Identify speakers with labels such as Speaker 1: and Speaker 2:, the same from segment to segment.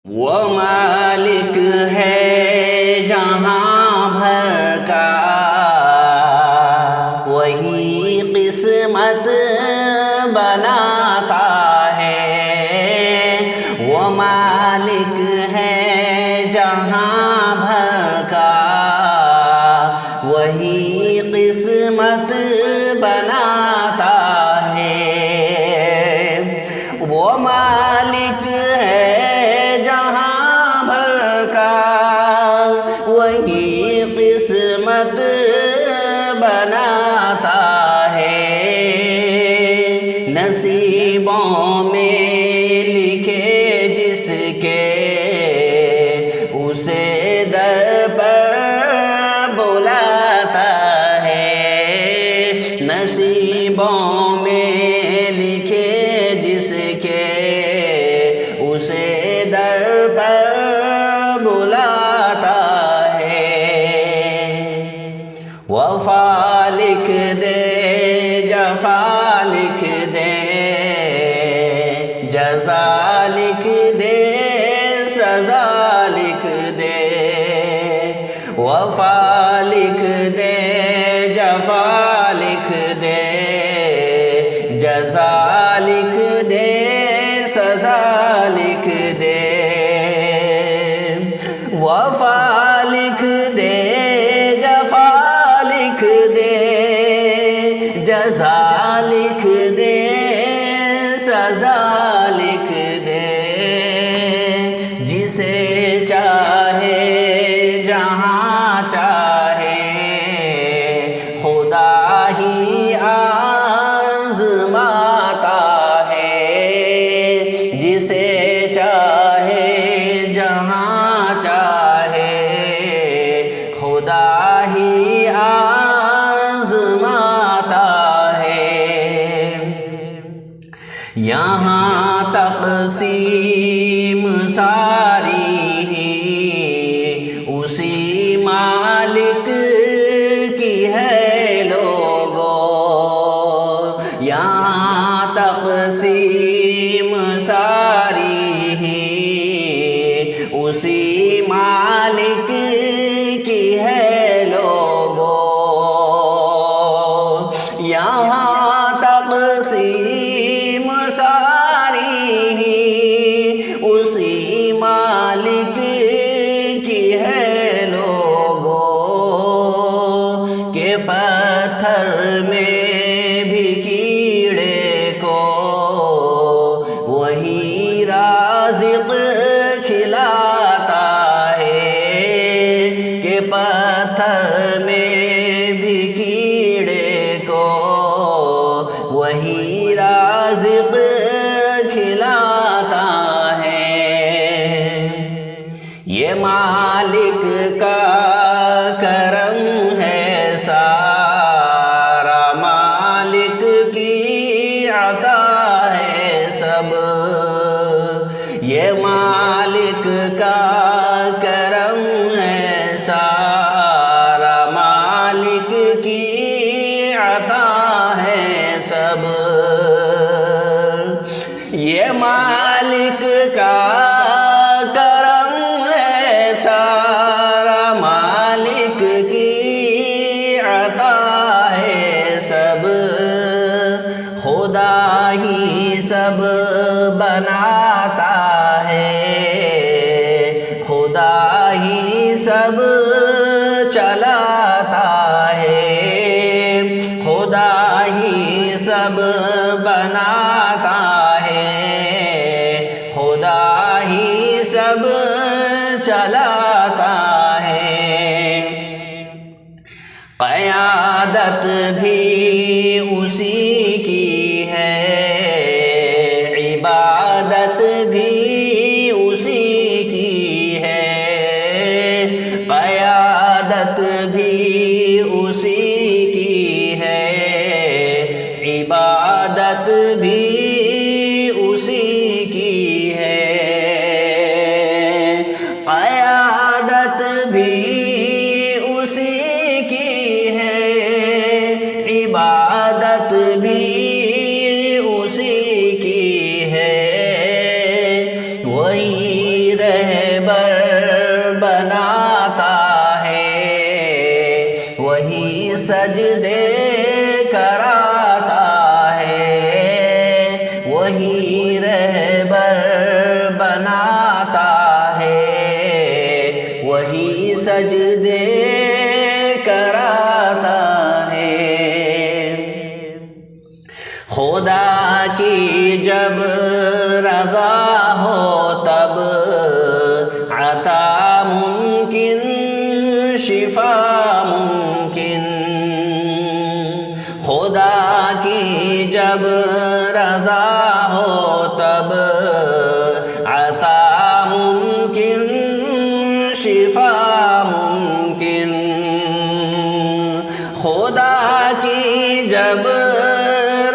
Speaker 1: وہ مالک ہے جہاں بھر کا، وہی قسمت بناتا ہے۔ وہ مالک ہے جہاں بھر کا، وہی قسمت بناتا ہے۔ وہ مالک ہے جہاں بھر کا، وہی قسمت بناتا ہے۔ نصیبوں میں لکھے جس کے، اسے در پر بلاتا ہے۔ نصیبوں میں لکھے جس کے، اسے در پر بلاتا ہے۔ وفا لکھ دے، جفا لکھ دے، جزا لکھ دے، سزا لکھ دے۔ وفا لکھ دے، جفا لکھ دے، جزا لکھ دے، سزا لکھ دے۔ وفا لکھ دے، جفا لکھ دے، جزا لکھ دے، سزا لکھ دے۔ جسے چاہے جہاں چاہے، خدا ہی آزماتا ہے۔ جسے چاہے جہاں چاہے، خدا ہی آزماتا ہے۔ یہاں تقسیم ساری ہی اسی مالک کی ہے لوگو۔ یہاں تقسیم ساری ہی اسی مالک کی ہے لوگو۔ یہاں تقسیم ساری ہی اسی مالک کی ہے لوگو۔ کہ پتھر میں بھی کیڑے کو وہی رازق کھلاتا ہے۔ کہ پتھر میں بھی کیڑے کو وہی رازق کھلاتا ہے۔ یہ مالک کا کرم ہے سارا، مالک کی عطا ہے سب۔ یہ مالک کا کرم ہے سارا، مالک کی عطا ہے سب۔ یہ مالک کا کرم ہے سارا، مالک کی عطا ہے سب۔ خدا ہی سب بناتا ہے، خدا ہی سب چلاتا ہے۔ خدا ہی سب بناتا ہے، خدا ہی سب چلاتا ہے۔ قیادت بھی اسی کی ہے، عبادت بھی اسی کی ہے۔ قیادت بھی اسی کی ہے، عبادت بھی اسی کی ہے۔ قیادت بھی اسی کی ہے، سجدے کراتا ہے، وہی رہبر بناتا ہے، وہی سجدے کراتا ہے۔ خدا کی جب رضا ہو تب عطا ممکن، شفا ممکن، خدا کی جب رضا ہو تب عطا ممکن، شفا ممکن، خدا کی جب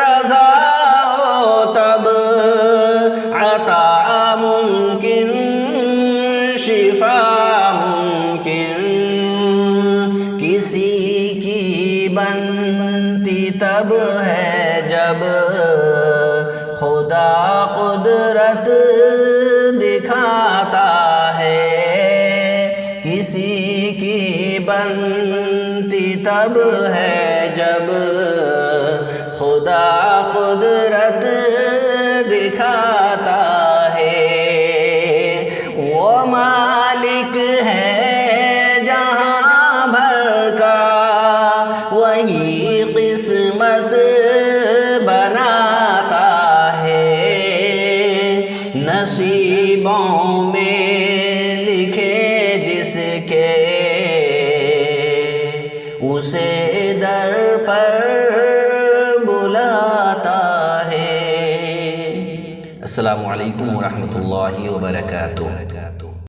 Speaker 1: رضا ہو تب عطا ممکن، شفا ممکن، کسی کی بنتی تب ہے جب خدا قدرت دکھاتا ہے، کسی کی بنتی تب ہے جب خدا قدرت دکھاتا ہے۔ وہ مالک ہے جہاں بھر کا، وہی قسمت بناتا ہے، نصیبوں میں لکھے جس کے اسے در پر بلاتا ہے۔ السلام علیکم ورحمۃ اللہ وبرکاتہ۔